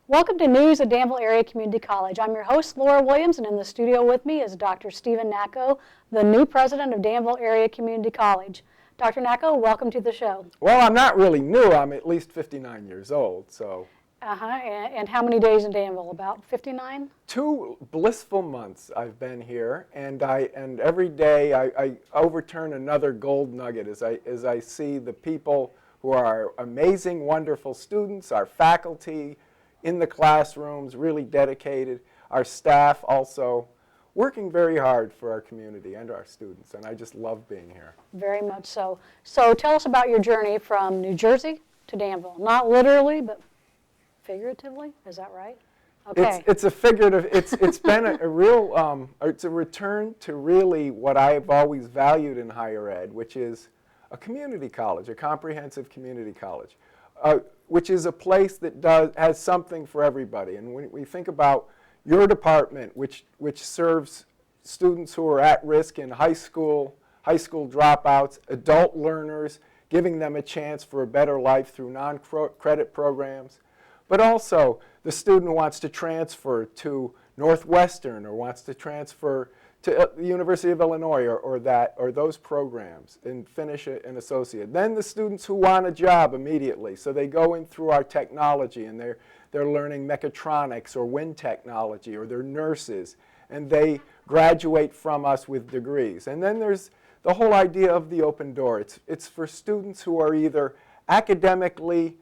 Welcome to News at Danville Area Community College. I'm your host, Laura Williams, and in the studio with me is Dr. Stephen Nacco, the new president of Danville Area Community College. Dr. Nacco, welcome to the show. Well, I'm not really new. I'm at least 59 years old, so. And how many days in Danville? About 59? 2 blissful months I've been here, and every day I overturn another gold nugget as I see the people who are our amazing, wonderful students, our faculty in the classrooms, really dedicated, our staff also working very hard for our community and our students, and I just love being here. Very much so. So tell us about your journey from New Jersey to Danville. Not literally, but figuratively, is that right? Okay. It's a figurative, it's been a real, it's a return to really what I've always valued in higher ed, which is a community college, a comprehensive community college, which is a place that has something for everybody. And when we think about your department, which serves students who are at risk in high school dropouts, adult learners, giving them a chance for a better life through non-credit programs, but also the student who wants to transfer to Northwestern or wants to transfer to the University of Illinois or those programs and finish an associate. Then the students who want a job immediately, so they go in through our technology and they're learning mechatronics or wind technology, or they're nurses, and they graduate from us with degrees. And then there's the whole idea of the open door. It's for students who are either academically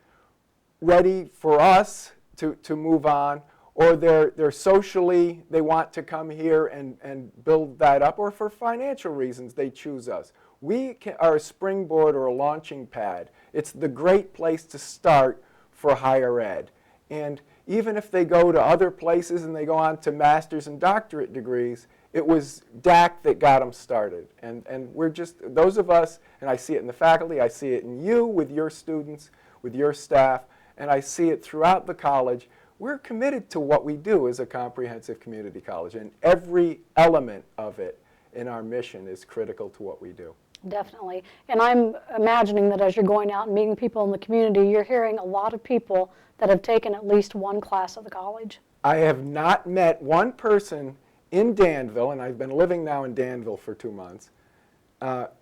ready for us to move on, or they're socially, they want to come here and build that up, or for financial reasons they choose us. We are a springboard or a launching pad. It's the great place to start for higher ed. And even if they go to other places and they go on to master's and doctorate degrees, it was Dacc that got them started. And we're just, those of us, and I see it in the faculty, I see it in you with your students, with your staff, and I see it throughout the college. We're committed to what we do as a comprehensive community college, and every element of it in our mission is critical to what we do. Definitely. And I'm imagining that as you're going out and meeting people in the community, you're hearing a lot of people that have taken at least one class at the college. I have not met one person in Danville, and I've been living now in Danville for 2 months,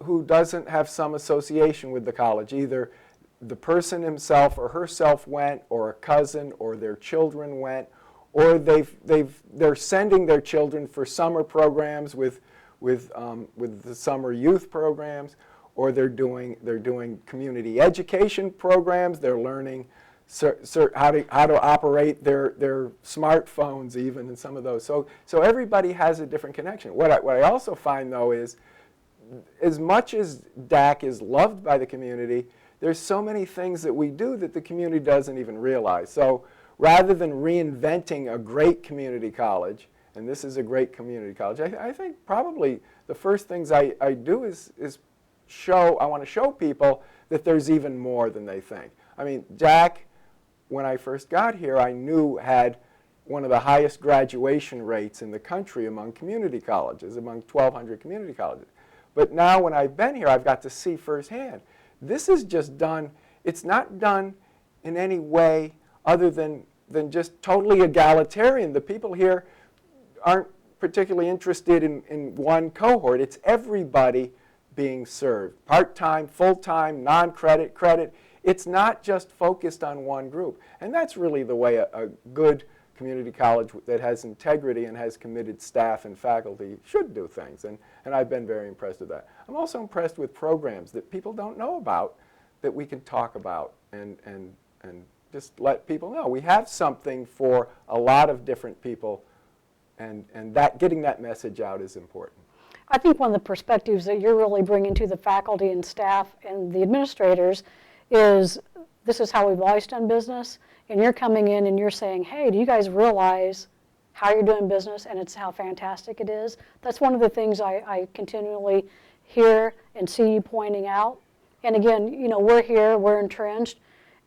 who doesn't have some association with the college. Either the person himself or herself went, or a cousin or their children went, or they're sending their children for summer programs with the summer youth programs, or they're doing community education programs. They're learning how to operate their smartphones even, and some of those. So everybody has a different connection. What I also find though is, as much as Dacc is loved by the community, there's so many things that we do that the community doesn't even realize. So rather than reinventing a great community college, and this is a great community college, I think probably the first things I do is I want to show people that there's even more than they think. I mean, Dacc, when I first got here, I knew had one of the highest graduation rates in the country among community colleges, among 1,200 community colleges. But now when I've been here, I've got to see firsthand. This is just done, it's not done in any way other than just totally egalitarian. The people here aren't particularly interested in one cohort. It's everybody being served, part-time, full-time, non-credit, credit. It's not just focused on one group. And that's really the way a good community college that has integrity and has committed staff and faculty should do things. And I've been very impressed with that. I'm also impressed with programs that people don't know about that we can talk about and just let people know. We have something for a lot of different people, and that getting that message out is important. I think one of the perspectives that you're really bringing to the faculty and staff and the administrators is this is how we've always done business, and you're coming in and you're saying, hey, do you guys realize how you're doing business and it's how fantastic it is? That's one of the things I continually hear and see you pointing out. And again, you know, we're here, we're entrenched.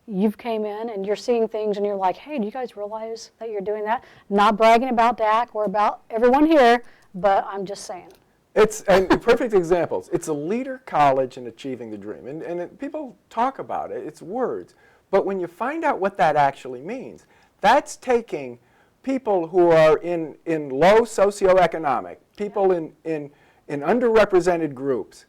You've came in and you're seeing things and you're like, hey, do you guys realize that you're doing that? Not bragging about Dacc or about everyone here, but I'm just saying. And perfect examples. It's a leader college in achieving the dream. And people talk about it. It's words. But when you find out what that actually means, That's taking people who are in low socioeconomic, people in underrepresented groups,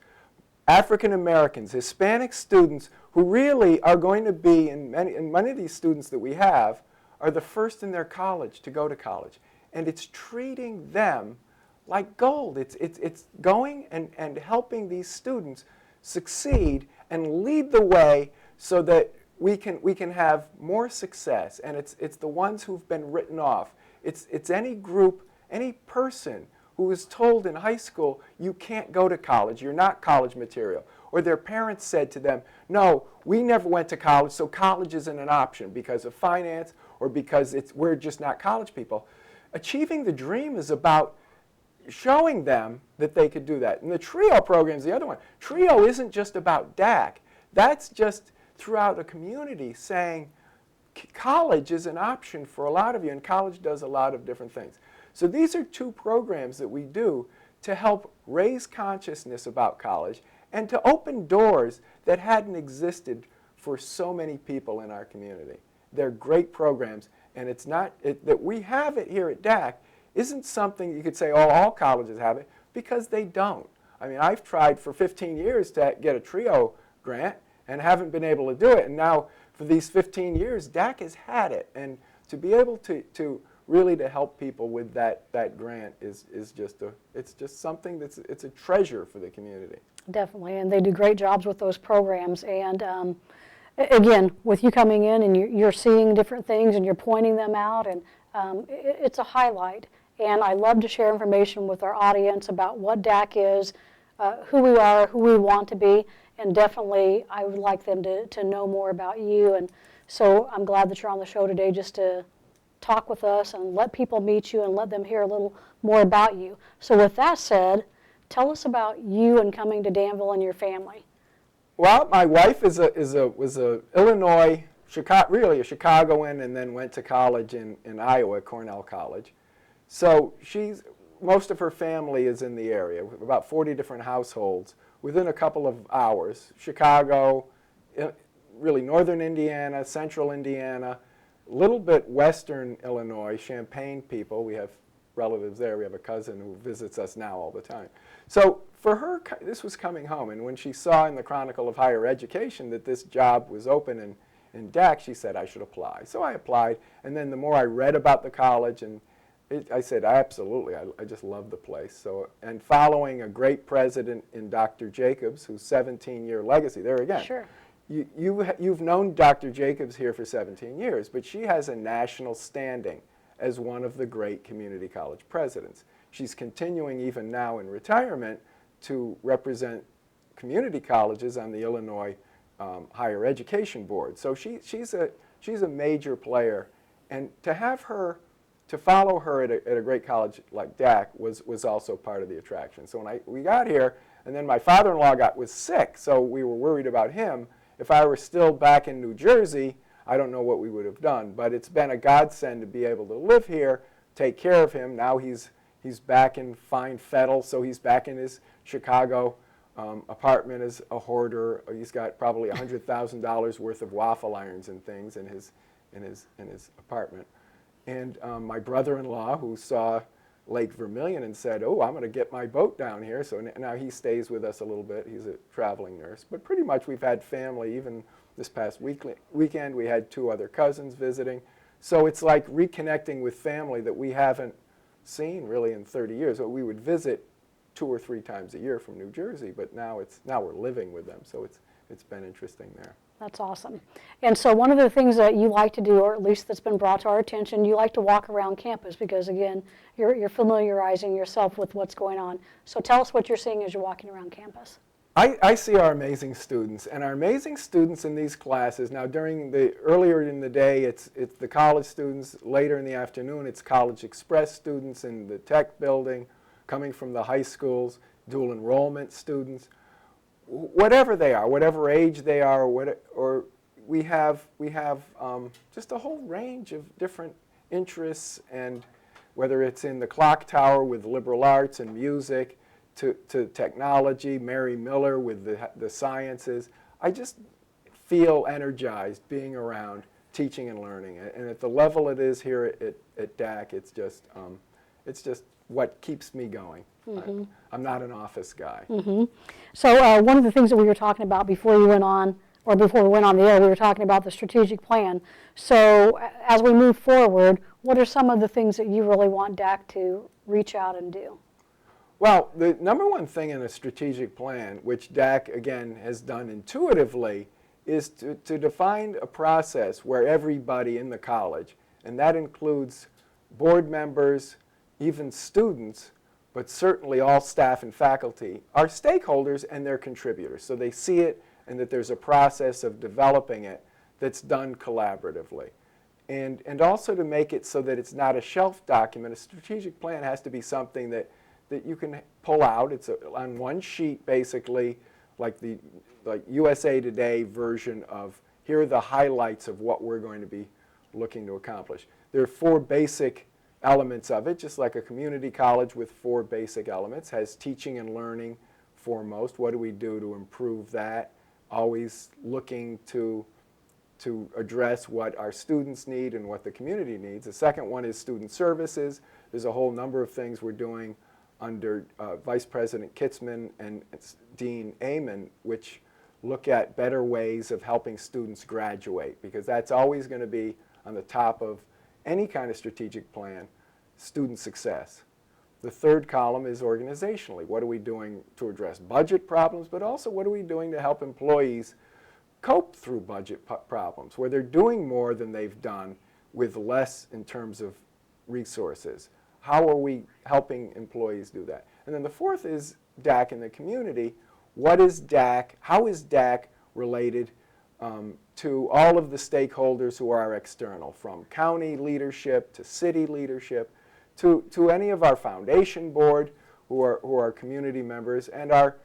African Americans, Hispanic students who really are going to be, and many of these students that we have are the first in their college to go to college. And it's treating them like gold. It's going and helping these students succeed and lead the way so that we can have more success. And it's the ones who've been written off. It's any group, any person who was told in high school, you can't go to college, you're not college material. Or their parents said to them, no, we never went to college, so college isn't an option because of finance or because we're just not college people. Achieving the dream is about showing them that they could do that. And the TRIO program is the other one. TRIO isn't just about Dacc. That's just throughout a community saying college is an option for a lot of you, and college does a lot of different things. So these are two programs that we do to help raise consciousness about college and to open doors that hadn't existed for so many people in our community. They're great programs, and it's not that we have it here at Dacc isn't something you could say, oh, all colleges have it, because they don't. I mean, I've tried for 15 years to get a TRIO grant and haven't been able to do it. And now for these 15 years, Dacc has had it. And to be able to really to help people with that grant is just something it's a treasure for the community. Definitely, and they do great jobs with those programs. And again, with you coming in and you're seeing different things and you're pointing them out, and it's a highlight. And I love to share information with our audience about what Dacc is, who we are, who we want to be, and definitely I would like them to know more about you. And so I'm glad that you're on the show today just to talk with us and let people meet you and let them hear a little more about you. So with that said, tell us about you and coming to Danville and your family. Well, my wife was a Illinois, really a Chicagoan, and then went to college in Iowa, Cornell College. So most of her family is in the area, about 40 different households within a couple of hours. Chicago, really northern Indiana, central Indiana, a little bit western Illinois, Champaign people. We have relatives there. We have a cousin who visits us now all the time. So for her, this was coming home. And when she saw in the Chronicle of Higher Education that this job was open in Dacc, she said I should apply. So I applied. And then the more I read about the college, and I said, absolutely, I just love the place. So, and following a great president in Dr. Jacobs, whose 17-year legacy, there again. Sure. You've known Dr. Jacobs here for 17 years, but she has a national standing as one of the great community college presidents. She's continuing even now in retirement to represent community colleges on the Illinois Higher Education Board. So she's a major player, and to follow her at a great college like Dacc was also part of the attraction. So when we got here, and then my father-in-law was sick, so we were worried about him. If I were still back in New Jersey, I don't know what we would have done. But it's been a godsend to be able to live here, take care of him. Now he's back in fine fettle, so he's back in his Chicago apartment as a hoarder. He's got probably $100,000 worth of waffle irons and things in his apartment. And my brother-in-law, who saw Lake Vermilion and said, oh, I'm going to get my boat down here. So now he stays with us a little bit. He's a traveling nurse. But pretty much we've had family. Even this past weekend, we had 2 other cousins visiting. So it's like reconnecting with family that we haven't seen really in 30 years. We would visit 2 or 3 times a year from New Jersey, but now we're living with them. So it's been interesting there. That's awesome. And so one of the things that you like to do, or at least that's been brought to our attention, you like to walk around campus because, again, you're familiarizing yourself with what's going on. So tell us what you're seeing as you're walking around campus. I see our amazing students, and our amazing students in these classes. Now, earlier in the day, it's the college students. Later in the afternoon, it's College Express students in the tech building, coming from the high schools, dual enrollment students. Whatever they are, whatever age they are, or we have just a whole range of different interests, and whether it's in the clock tower with liberal arts and music, to technology, Mary Miller with the sciences. I just feel energized being around teaching and learning. And at the level it is here at Dacc, it's just what keeps me going. I'm not an office guy. So one of the things that we were talking about before you went on, or before we went on the air, we were talking about the strategic plan. So as we move forward, what are some of the things that you really want Dacc to reach out and do? Well, the number one thing in a strategic plan, which Dacc, again, has done intuitively, is to define a process where everybody in the college, and that includes board members, even students, but certainly all staff and faculty, are stakeholders and they're contributors. So they see it and that there's a process of developing it that's done collaboratively. And also to make it so that it's not a shelf document. A strategic plan has to be something that you can pull out. It's on one sheet, basically, like the USA Today version of, here are the highlights of what we're going to be looking to accomplish. There are 4 basic elements of it, just like a community college with 4 basic elements. Has teaching and learning foremost. What do we do to improve that? Always looking to address what our students need and what the community needs. The second one is student services. There's a whole number of things we're doing under Vice President Kitzman and Dean Amon, which look at better ways of helping students graduate, because that's always going to be on the top of any kind of strategic plan, student success. The third column is organizationally. What are we doing to address budget problems, but also what are we doing to help employees cope through budget problems, where they're doing more than they've done with less in terms of resources? How are we helping employees do that? And then the fourth is Dacc in the community. What is Dacc? How is Dacc related to all of the stakeholders who are external, from county leadership to city leadership, to any of our foundation board who are community members, and our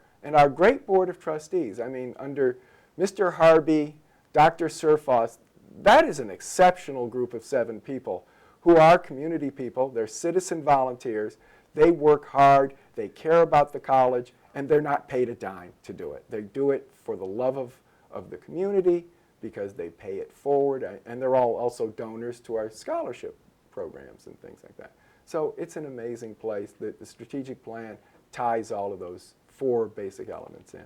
great board of trustees. I mean, under Mr. Harby, Dr. Surfoss, that is an exceptional group of 7 people who are community people. They're citizen volunteers. They work hard. They care about the college, and they're not paid a dime to do it. They do it for the love of the community, because they pay it forward, and they're all also donors to our scholarship programs and things like that. So it's an amazing place. The strategic plan ties all of those 4 basic elements in.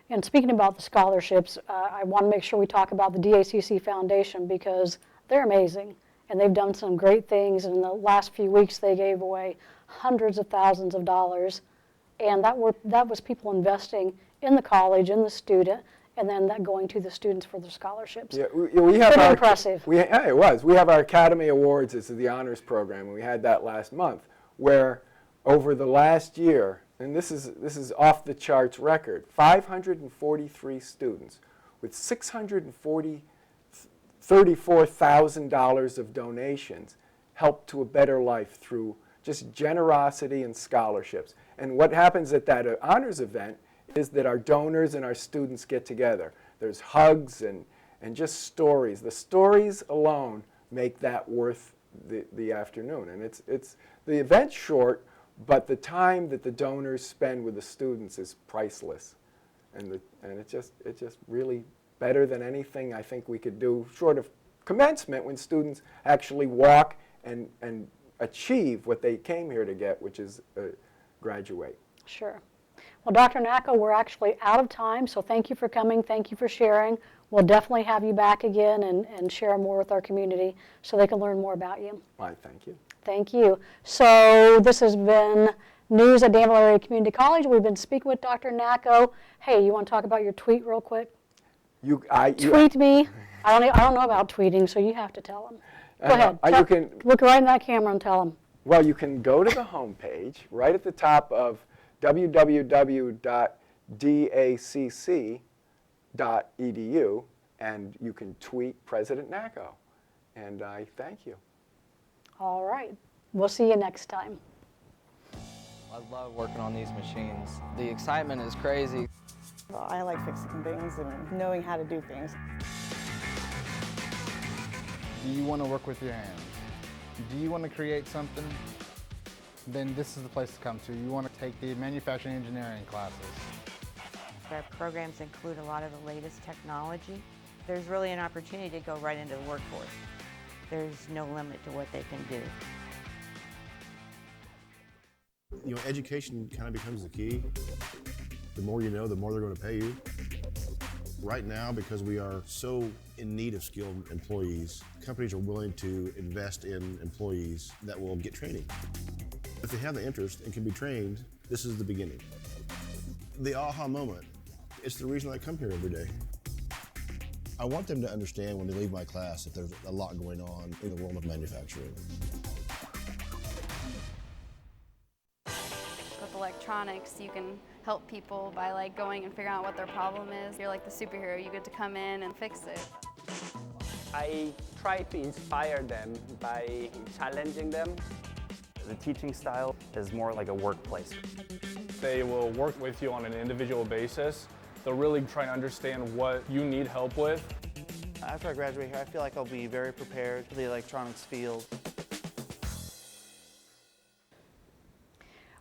And speaking about the scholarships, I want to make sure we talk about the Dacc Foundation, because they're amazing, and they've done some great things. In the last few weeks, they gave away hundreds of thousands of dollars, and that was people investing in the college, in the student, and then that going to the students for their scholarships. Yeah, we have Pretty impressive. Yeah, it was. We have our Academy Awards. This is the honors program, and we had that last month, where over the last year, and this is off the charts record, 543 students with $634,000 of donations helped to a better life through just generosity and scholarships. And what happens at that honors event is that our donors and our students get together. There's hugs and just stories. The stories alone make that worth the afternoon. And it's the event's short, but the time that the donors spend with the students is priceless. And it's just really better than anything I think we could do short of commencement, when students actually walk and achieve what they came here to get, which is graduate. Sure. Well, Dr. Nacco, we're actually out of time, so thank you for coming. Thank you for sharing. We'll definitely have you back again and share more with our community so they can learn more about you. Why, thank you. Thank you. So this has been News at Danville Area Community College. We've been speaking with Dr. Nacco. Hey, you want to talk about your tweet real quick? Tweet me. I don't know about tweeting, so you have to tell them. Go ahead. You can look right in that camera and tell them. Well, you can go to the homepage right at the top of www.dacc.edu, and you can tweet President Nacco. And I thank you. All right. We'll see you next time. I love working on these machines. The excitement is crazy. Well, I like fixing things and knowing how to do things. Do you want to work with your hands? Do you want to create something? Then this is the place to come to. You want to take the manufacturing engineering classes. Our programs include a lot of the latest technology, There's really an opportunity to go right into the workforce. There's no limit to what they can do. Education kind of becomes the key. The more you know, the more they're going to pay you. Right now, because we are so in need of skilled employees, companies are willing to invest in employees that will get training. If they have the interest and can be trained, this is the beginning. The aha moment, it's the reason I come here every day. I want them to understand when they leave my class that there's a lot going on in the world of manufacturing. With electronics, you can help people by going and figuring out what their problem is. You're like the superhero, you get to come in and fix it. I try to inspire them by challenging them. The teaching style is more like a workplace. They will work with you on an individual basis. They'll really try to understand what you need help with. After I graduate here, I feel like I'll be very prepared for the electronics field.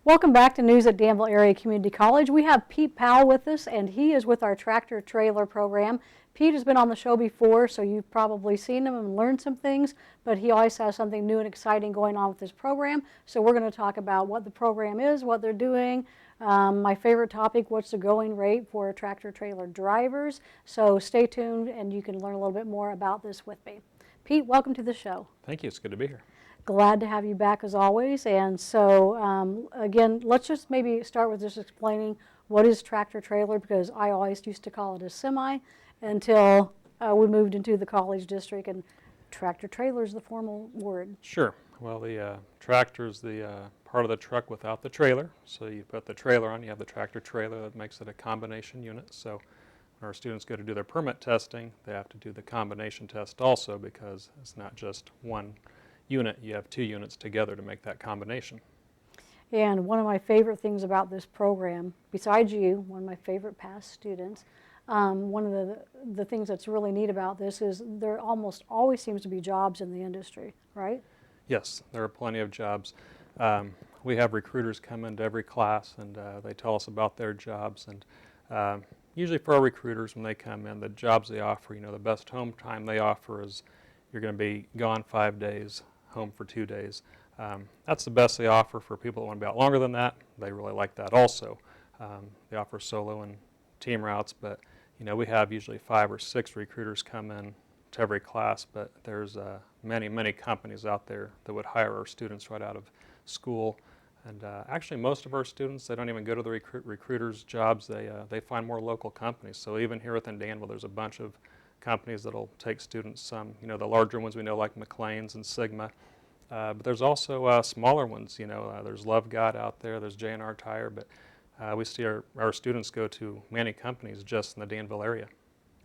Welcome back to News at Danville Area Community College. We have Pete Powell with us, and he is with our tractor trailer program. Pete has been on the show before, so you've probably seen him and learned some things, but he always has something new and exciting going on with this program. So we're going to talk about what the program is, what they're doing. My favorite topic, what's the going rate for tractor trailer drivers? So stay tuned and you can learn a little bit more about this with me. Pete, welcome to the show. Thank you, it's good to be here. Glad to have you back as always. And so again, let's just maybe start with just explaining what is tractor trailer, because I always used to call it a semi until we moved into the college district, and tractor trailer is the formal word. Sure. Well, the tractor is the part of the truck without the trailer. So you put the trailer on, you have the tractor trailer that makes it a combination unit. So when our students go to do their permit testing, they have to do the combination test also, because it's not just one unit, you have two units together to make that combination. And one of my favorite things about this program, besides you, one of my favorite past students, one of the things that's really neat about this is there almost always seems to be jobs in the industry, right? Yes, there are plenty of jobs. We have recruiters come into every class, and they tell us about their jobs. And usually for our recruiters, when they come in, the jobs they offer, the best home time they offer is you're going to be gone 5 days, home for 2 days. That's the best they offer for people that want to be out longer than that. They really like that also. They offer solo and team routes, but we have usually 5 or 6 recruiters come in to every class, but there's many companies out there that would hire our students right out of school. And actually most of our students, they don't even go to the recruiters' jobs. They find more local companies. So even here within Danville, there's a bunch of companies that'll take students, some, the larger ones we know like McLean's and Sigma, but there's also smaller ones, there's Love God out there, there's J&R Tire, but we see our students go to many companies just in the Danville area.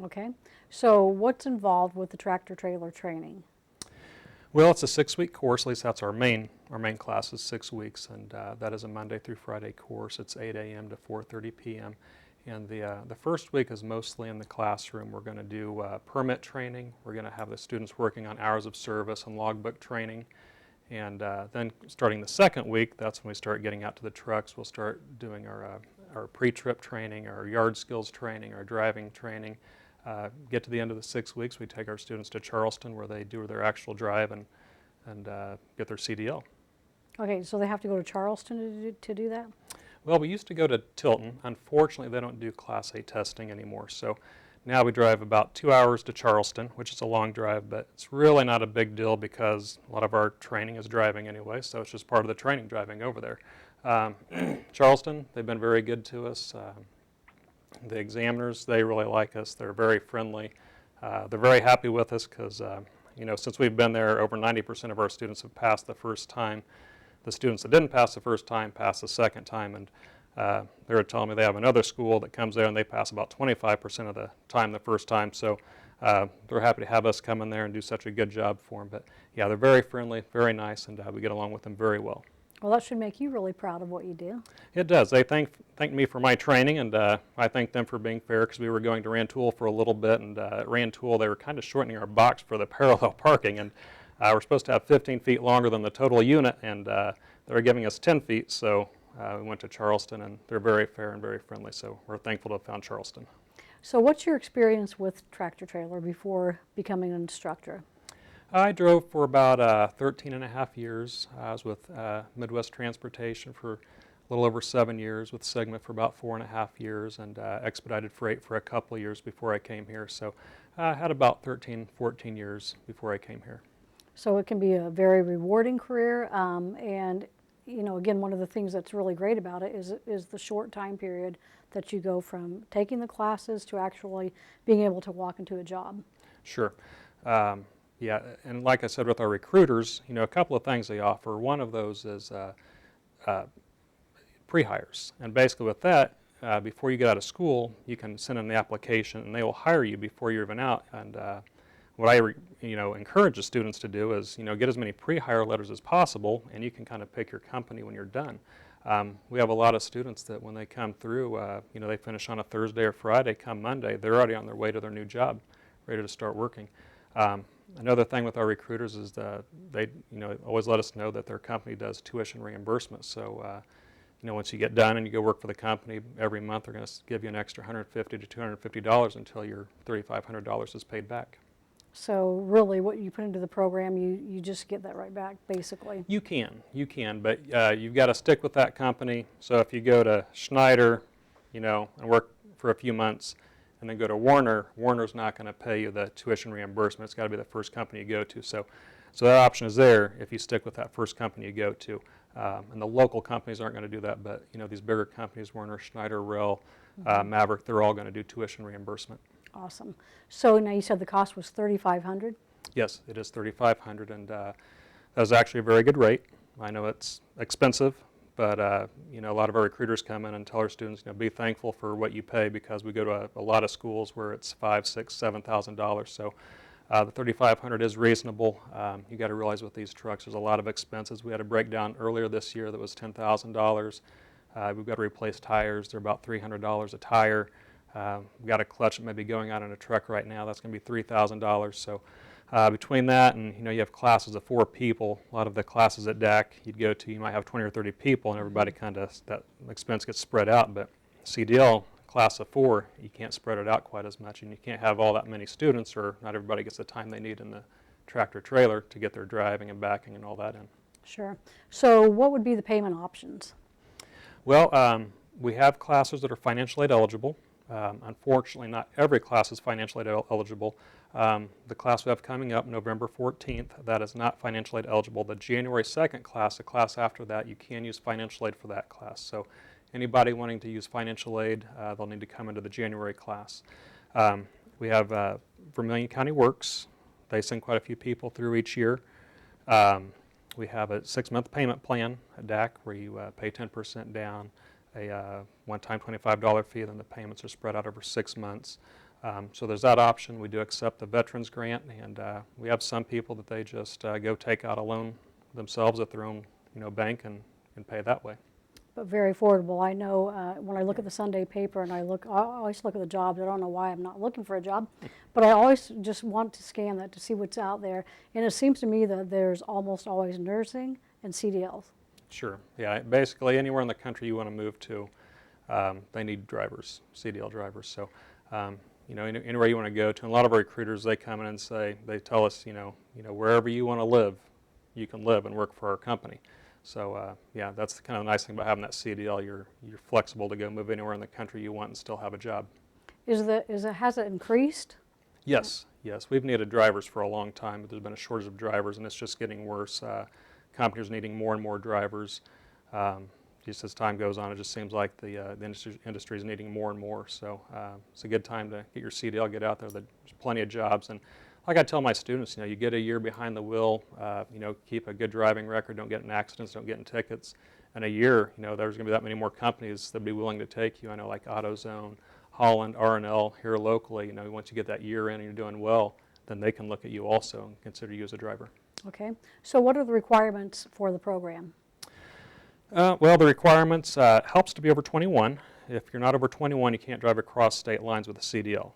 Okay, so what's involved with the tractor trailer training? Well, it's a 6-week course, at least that's our main class is 6 weeks, and that is a Monday through Friday course. It's 8 a.m. to 4:30 p.m. And the first week is mostly in the classroom. We're going to do permit training. We're going to have the students working on hours of service and logbook training. And then starting the second week, that's when we start getting out to the trucks. We'll start doing our pre-trip training, our yard skills training, our driving training. Get to the end of the 6 weeks, we take our students to Charleston where they do their actual drive and get their CDL. Okay, so they have to go to Charleston to do that? Well, we used to go to Tilton. Unfortunately, they don't do Class A testing anymore. So now we drive about 2 hours to Charleston, which is a long drive, but it's really not a big deal because a lot of our training is driving anyway, so it's just part of the training driving over there. Charleston, they've been very good to us. The examiners, they really like us. They're very friendly. They're very happy with us because, since we've been there, over 90% of our students have passed the first time. The students that didn't pass the first time pass the second time, and they were telling me they have another school that comes there and they pass about 25% of the time the first time. So they're happy to have us come in there and do such a good job for them. But yeah, they're very friendly, very nice, and we get along with them very well. Well, that should make you really proud of what you do. It does. They thank me for my training, and I thank them for being fair because we were going to Rantoul for a little bit, and at Rantoul they were kind of shortening our box for the parallel parking, and we're supposed to have 15 feet longer than the total unit, and they were giving us 10 feet, so we went to Charleston, and they're very fair and very friendly, so we're thankful to have found Charleston. So what's your experience with tractor trailer before becoming an instructor? I drove for about 13 and a half years. I was with Midwest Transportation for a little over 7 years, with Sigma for about 4.5 years, and Expedited Freight for a couple of years before I came here. So I had about 13, 14 years before I came here. So it can be a very rewarding career, and you know, again, one of the things that's really great about it is the short time period that you go from taking the classes to actually being able to walk into a job. Sure. Yeah, and like I said with our recruiters, you know, a couple of things they offer. One of those is pre-hires, and basically with that, before you get out of school, you can send in the application, and they will hire you before you're even out. And what I encourage the students to do is, you know, get as many pre-hire letters as possible, and you can kind of pick your company when you're done. We have a lot of students that when they come through, you know, they finish on a Thursday or Friday. Come Monday, they're already on their way to their new job, ready to start working. Another thing with our recruiters is that they, you know, always let us know that their company does tuition reimbursement. So, you know, once you get done and you go work for the company, every month they're going to give you an extra $150 to $250 until your $3,500 is paid back. So really what you put into the program, you just get that right back, basically. You can, but you've got to stick with that company. So if you go to Schneider, you know, and work for a few months, and then go to Warner, Warner's not going to pay you the tuition reimbursement. It's got to be the first company you go to. So that option is there if you stick with that first company you go to. And the local companies aren't going to do that, but you know, these bigger companies, Warner, Schneider, Rell, Maverick, they're all going to do tuition reimbursement. Awesome. So now you said the cost was $3,500? Yes, it is $3,500, and that was actually a very good rate. I know it's expensive, but you know, a lot of our recruiters come in and tell our students, you know, be thankful for what you pay, because we go to a lot of schools where it's $5,000, $6,000, $7,000. So the $3,500 is reasonable. You got to realize with these trucks, there's a lot of expenses. We had a breakdown earlier this year that was $10,000. We've got to replace tires. They're about $300 a tire. We've got a clutch that may be going out in a truck right now. That's going to be $3,000. So between that and, you know, you have classes of 4 people. A lot of the classes at Dacc you'd go to, you might have 20 or 30 people, and everybody kind of, that expense gets spread out. But CDL, class of 4, you can't spread it out quite as much, and you can't have all that many students, or not everybody gets the time they need in the tractor trailer to get their driving and backing and all that in. Sure. So what would be the payment options? Well, we have classes that are financial aid eligible. Unfortunately, not every class is financial aid eligible. The class we have coming up November 14th, that is not financial aid eligible. The January 2nd class, the class after that, you can use financial aid for that class. So anybody wanting to use financial aid, they'll need to come into the January class. We have Vermilion County Works. They send quite a few people through each year. We have a 6-month payment plan at Dacc where you pay 10% down, a one-time $25 fee, then the payments are spread out over 6 months. So there's that option. We do accept the Veterans Grant, and we have some people that they just go take out a loan themselves at their own, you know, bank and pay that way. But very affordable. I know when I look at the Sunday paper and I always look at the jobs. I don't know why I'm not looking for a job, but I always just want to scan that to see what's out there. And it seems to me that there's almost always nursing and CDLs. Sure. Yeah. Basically, anywhere in the country you want to move to, they need drivers, CDL drivers. So, you know, anywhere you want to go to. And a lot of our recruiters, they come in and say, they tell us, you know, wherever you want to live, you can live and work for our company. So, yeah, that's the kind of nice thing about having that CDL. You're flexible to go move anywhere in the country you want and still have a job. Has it increased? Yes. Yes. We've needed drivers for a long time, but there's been a shortage of drivers, and it's just getting worse. Companies are needing more and more drivers. Just as time goes on, it just seems like the industry is needing more and more. So it's a good time to get your CDL, get out there. There's plenty of jobs. And like I tell my students, you know, you get a year behind the wheel, you know, keep a good driving record, don't get in accidents, don't get in tickets. In a year, you know, there's going to be that many more companies that will be willing to take you. I know like AutoZone, Holland, R&L here locally. You know, once you get that year in and you're doing well, then they can look at you also and consider you as a driver. Okay. So what are the requirements for the program? Well, the requirements, helps to be over 21. If you're not over 21, you can't drive across state lines with a CDL.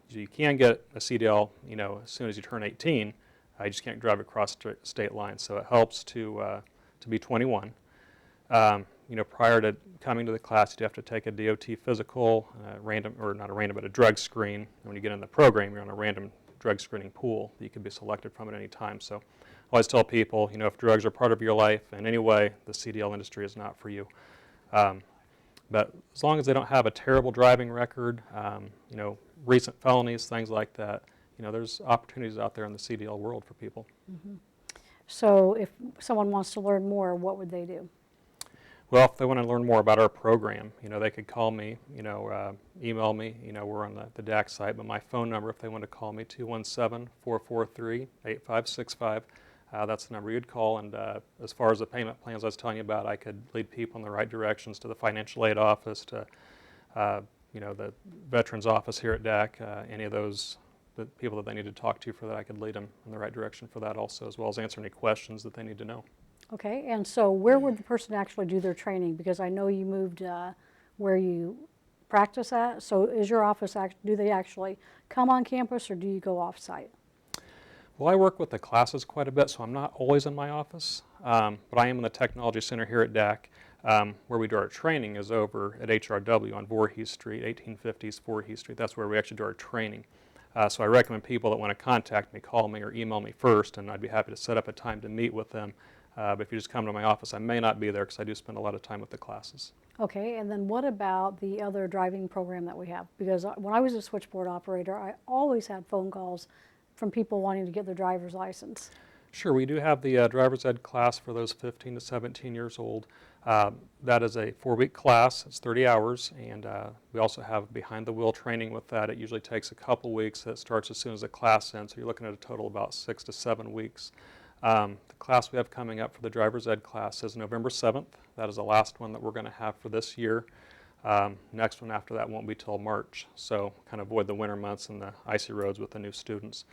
You can get a CDL, you know, as soon as you turn 18. You just can't drive across state lines. So it helps to be 21. prior to coming to the class, you'd have to take a DOT physical, random, or not a random, but a drug screen. And when you get in the program, you're on a random drug screening pool that you can be selected from at any time. So I always tell people, if drugs are part of your life in any way, the CDL industry is not for you. But as long as they don't have a terrible driving record, recent felonies, things like that, there's opportunities out there in the CDL world for people. Mm-hmm. So if someone wants to learn more, what would they do? Well, if they want to learn more about our program, they could call me, email me. We're on the Dacc site, but my phone number, if they want to call me, 217-443-8565. That's the number you'd call. And as far as the payment plans I was telling you about, I could lead people in the right directions to the financial aid office, to the veterans office here at Dacc, any of those the people that they need to talk to for that, I could lead them in the right direction for that also, as well as answer any questions that they need to know. Okay, and so where would the person actually do their training? Because I know you moved where you practice at, so is your office, do they actually come on campus or do you go off-site? Well, I work with the classes quite a bit, so I'm not always in my office, but I am in the Technology Center here at Dacc. Where we do our training is over at HRW on Voorhees Street, 1850s Voorhees Street. That's where we actually do our training. So I recommend people that want to contact me, call me or email me first, and I'd be happy to set up a time to meet with them. But if you just come to my office, I may not be there because I do spend a lot of time with the classes. Okay, and then what about the other driving program that we have? Because when I was a switchboard operator, I always had phone calls from people wanting to get their driver's license. Sure, we do have the driver's ed class for those 15 to 17 years old. That is a 4-week class. It's 30 hours, and we also have behind the wheel training with that. It usually takes a couple weeks. It starts as soon as the class ends, so you're looking at a total of about 6 to 7 weeks. The class we have coming up for the driver's ed class is November 7th. That is the last one that we're going to have for this year. Next one after that won't be till March, so kind of avoid the winter months and the icy roads with the new students.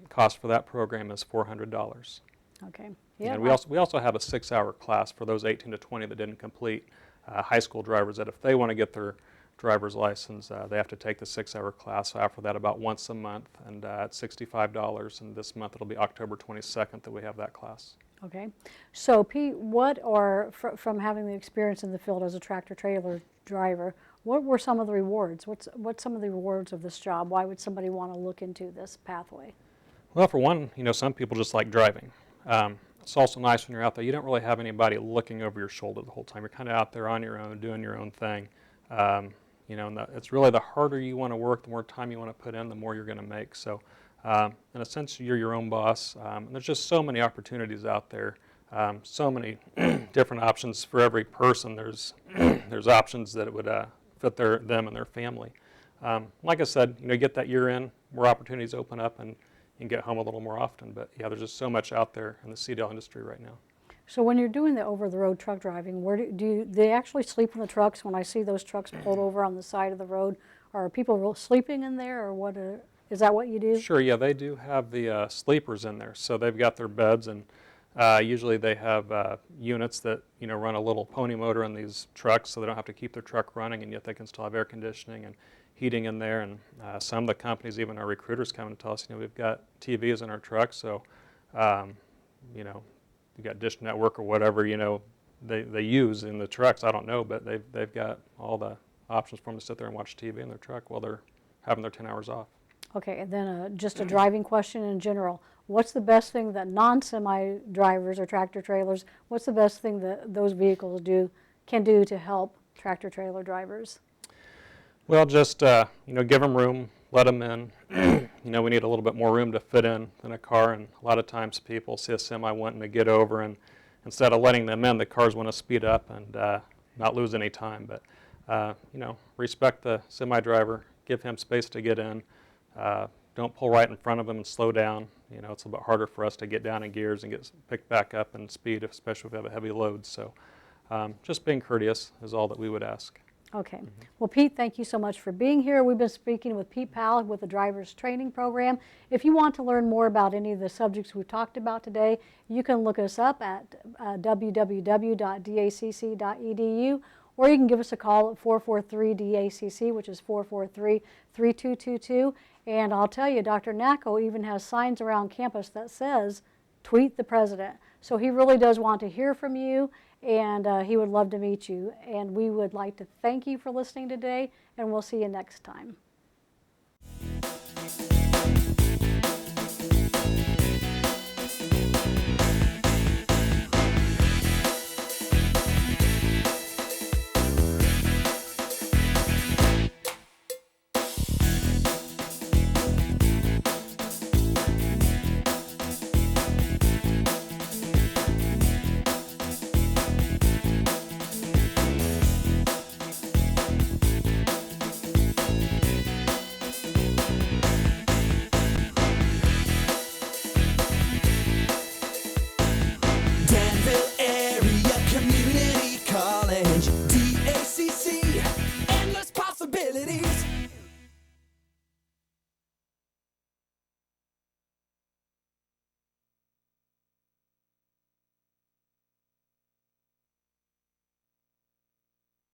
Cost for that program is $400. Okay. Yeah. And we also have a 6-hour class for those 18 to 20 that didn't complete high school drivers, that if they want to get their driver's license, they have to take the 6-hour class. So after that, about once a month, and at $65. And this month it'll be October 22nd that we have that class. Okay. So Pete, what are, from having the experience in the field as a tractor trailer driver, what were some of the rewards? What's some of the rewards of this job? Why would somebody want to look into this pathway? Well, for one, some people just like driving. It's also nice when you're out there. You don't really have anybody looking over your shoulder the whole time. You're kind of out there on your own, doing your own thing. And it's really the harder you want to work, the more time you want to put in, the more you're going to make. So in a sense, you're your own boss. And there's just so many opportunities out there, so many different options for every person. There's options that would fit them and their family. Like I said, get that year in, more opportunities open up, and you can get home a little more often. But yeah, there's just so much out there in the CDL industry right now. So when you're doing the over-the-road truck driving, where do they actually sleep in the trucks? When I see those trucks pulled over on the side of the road, are people sleeping in there, or what? Is that what you do? Sure, yeah, they do have the sleepers in there. So they've got their beds, and usually they have units that run a little pony motor in these trucks, so they don't have to keep their truck running, and yet they can still have air conditioning and heating in there. And some of the companies, even our recruiters, come and tell us, we've got TVs in our trucks, so you got Dish Network or whatever they use in the trucks. I don't know, but they've got all the options for them to sit there and watch TV in their truck while they're having their 10 hours off. Okay, and then just a driving question in general. What's the best thing that non-semi drivers or tractor trailers, what's the best thing that those vehicles can do to help tractor trailer drivers? Well, just give them room, let them in. We need a little bit more room to fit in than a car, and a lot of times people see a semi wanting to get over, and instead of letting them in, the cars want to speed up and not lose any time. But respect the semi driver, give him space to get in. Don't pull right in front of him and slow down. It's a little bit harder for us to get down in gears and get picked back up in speed, especially if we have a heavy load. So just being courteous is all that we would ask. Okay. Well, Pete, thank you so much for being here. We've been speaking with Pete Powell with the Driver's Training Program. If you want to learn more about any of the subjects we've talked about today, you can look us up at www.dacc.edu, or you can give us a call at 443-DACC, which is 443-3222. And I'll tell you, Dr. Nacco even has signs around campus that says, "Tweet the president." So he really does want to hear from you, and he would love to meet you. And we would like to thank you for listening today, and we'll see you next time.